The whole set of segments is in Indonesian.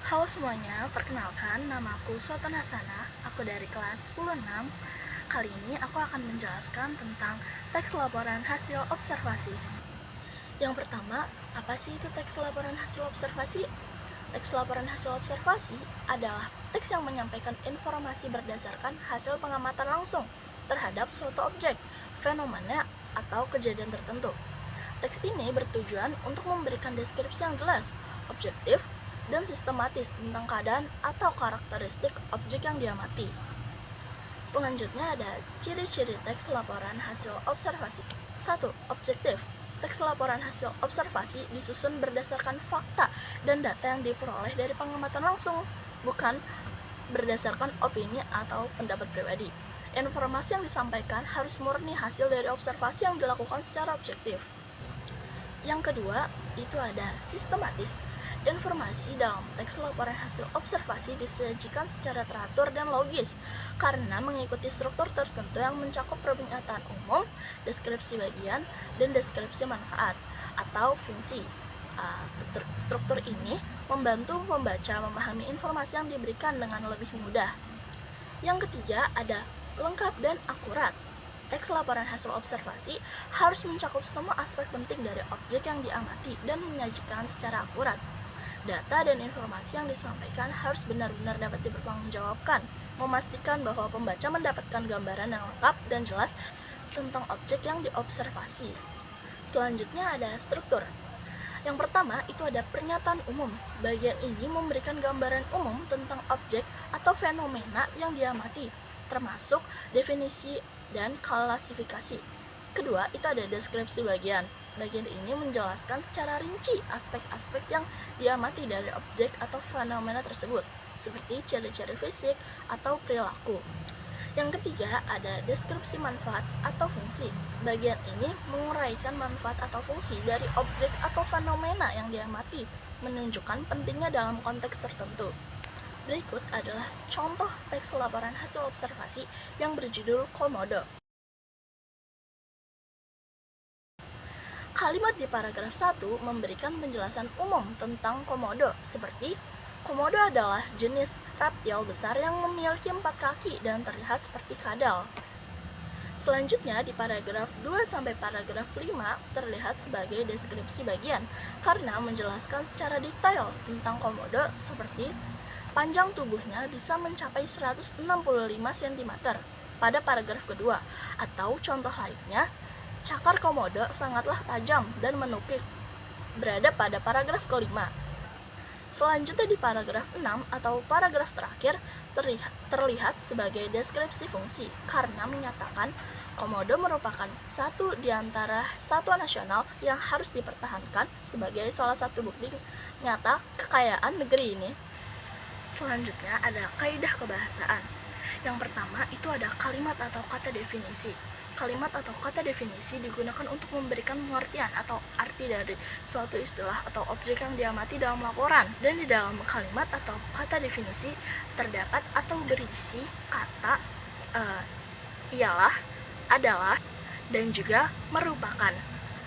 Halo semuanya, perkenalkan nama aku Sultan Hasanah, aku dari kelas 10-6. Kali ini aku akan menjelaskan tentang teks laporan hasil observasi. Yang pertama, apa sih itu teks laporan hasil observasi? Teks laporan hasil observasi adalah teks yang menyampaikan informasi berdasarkan hasil pengamatan langsung terhadap suatu objek, fenomena, atau kejadian tertentu. Teks ini bertujuan untuk memberikan deskripsi yang jelas, objektif, dan sistematis tentang keadaan atau karakteristik objek yang diamati. Selanjutnya ada ciri-ciri teks laporan hasil observasi. 1. Objektif. Teks laporan hasil observasi disusun berdasarkan fakta dan data yang diperoleh dari pengamatan langsung, bukan berdasarkan opini atau pendapat pribadi. Informasi yang disampaikan harus murni hasil dari observasi yang dilakukan secara objektif. Yang kedua, itu ada sistematis. Informasi dalam teks laporan hasil observasi disajikan secara teratur dan logis karena mengikuti struktur tertentu yang mencakup pernyataan umum, deskripsi bagian, dan deskripsi manfaat atau fungsi. Struktur ini membantu pembaca memahami informasi yang diberikan dengan lebih mudah. Yang ketiga, ada lengkap dan akurat. Teks laporan hasil observasi harus mencakup semua aspek penting dari objek yang diamati dan menyajikan secara akurat. Data dan informasi yang disampaikan harus benar-benar dapat dipertanggungjawabkan, memastikan bahwa pembaca mendapatkan gambaran yang lengkap dan jelas tentang objek yang diobservasi. Selanjutnya ada struktur. Yang pertama itu ada pernyataan umum. Bagian ini memberikan gambaran umum tentang objek atau fenomena yang diamati, termasuk definisi dan klasifikasi. Kedua, itu ada deskripsi bagian. Bagian ini menjelaskan secara rinci aspek-aspek yang diamati dari objek atau fenomena tersebut, seperti ciri-ciri fisik atau perilaku. Yang ketiga, ada deskripsi manfaat atau fungsi. Bagian ini menguraikan manfaat atau fungsi dari objek atau fenomena yang diamati, menunjukkan pentingnya dalam konteks tertentu. Berikut adalah contoh teks laporan hasil observasi yang berjudul Komodo. Kalimat di paragraf 1 memberikan penjelasan umum tentang komodo, seperti komodo adalah jenis reptil besar yang memiliki 4 kaki dan terlihat seperti kadal. Selanjutnya di paragraf 2 sampai paragraf 5 terlihat sebagai deskripsi bagian karena menjelaskan secara detail tentang komodo, seperti panjang tubuhnya bisa mencapai 165 cm pada paragraf kedua, atau contoh lainnya, cakar komodo sangatlah tajam dan menukik, berada pada paragraf kelima. Selanjutnya di paragraf 6 atau paragraf terakhir terlihat sebagai deskripsi fungsi karena menyatakan komodo merupakan satu di antara satwa nasional yang harus dipertahankan sebagai salah satu bukti nyata kekayaan negeri ini. Selanjutnya ada kaidah kebahasaan. Yang pertama itu ada kalimat atau kata definisi. Kalimat atau kata definisi digunakan untuk memberikan pengertian atau arti dari suatu istilah atau objek yang diamati dalam laporan. Dan di dalam kalimat atau kata definisi terdapat atau berisi kata ialah, adalah, dan juga merupakan.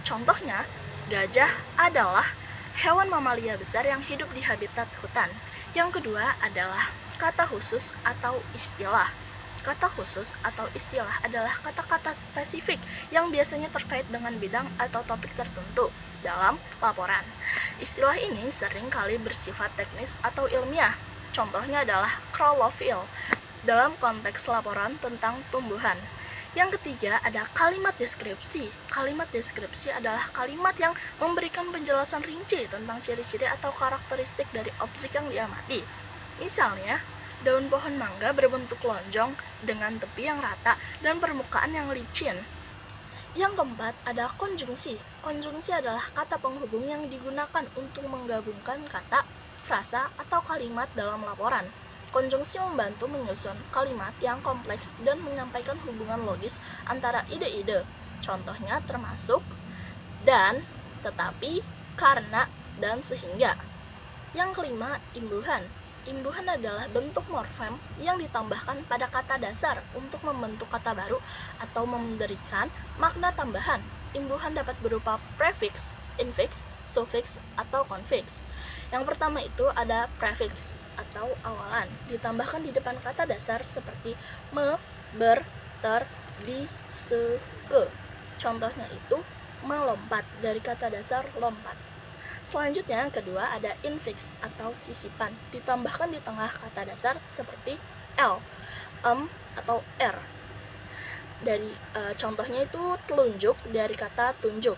Contohnya, gajah adalah hewan mamalia besar yang hidup di habitat hutan. Yang kedua adalah kata khusus atau istilah. Kata khusus atau istilah adalah kata-kata spesifik yang biasanya terkait dengan bidang atau topik tertentu dalam laporan. Istilah ini sering kali bersifat teknis atau ilmiah. Contohnya adalah klorofil dalam konteks laporan tentang tumbuhan. Yang ketiga ada kalimat deskripsi. Kalimat deskripsi adalah kalimat yang memberikan penjelasan rinci tentang ciri-ciri atau karakteristik dari objek yang diamati. Misalnya, daun pohon mangga berbentuk lonjong dengan tepi yang rata dan permukaan yang licin. Yang keempat ada konjungsi. Konjungsi adalah kata penghubung yang digunakan untuk menggabungkan kata, frasa, atau kalimat dalam laporan. Konjungsi membantu menyusun kalimat yang kompleks dan menyampaikan hubungan logis antara ide-ide. Contohnya termasuk dan, tetapi, karena, dan sehingga. Yang kelima, imbuhan. Imbuhan adalah bentuk morfem yang ditambahkan pada kata dasar untuk membentuk kata baru atau memberikan makna tambahan. Imbuhan dapat berupa prefix, infix, suffix, atau konfiks. Yang pertama itu ada prefix atau awalan, ditambahkan di depan kata dasar seperti me, ber, ter, di, se, ke. Contohnya itu melompat dari kata dasar lompat. Selanjutnya yang kedua ada infix atau sisipan, ditambahkan di tengah kata dasar seperti l, atau r. Dari contohnya itu telunjuk dari kata tunjuk.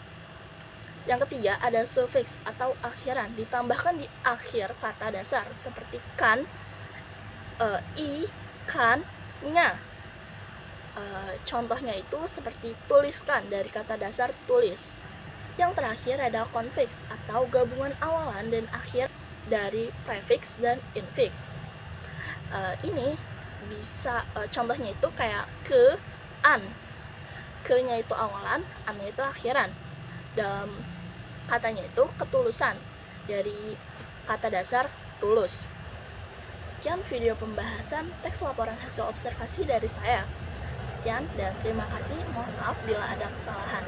Yang ketiga ada suffix atau akhiran, ditambahkan di akhir kata dasar seperti kan, i, kan, nya. Contohnya itu seperti tuliskan dari kata dasar tulis. Yang terakhir ada konfiks atau gabungan awalan dan akhir dari prefix dan infix. Ini bisa contohnya itu kayak ke, an. Ke-nya itu awalan, an-nya itu akhiran. Dalam katanya itu ketulusan dari kata dasar tulus. Sekian video pembahasan teks laporan hasil observasi dari saya. Sekian dan terima kasih. Mohon maaf bila ada kesalahan.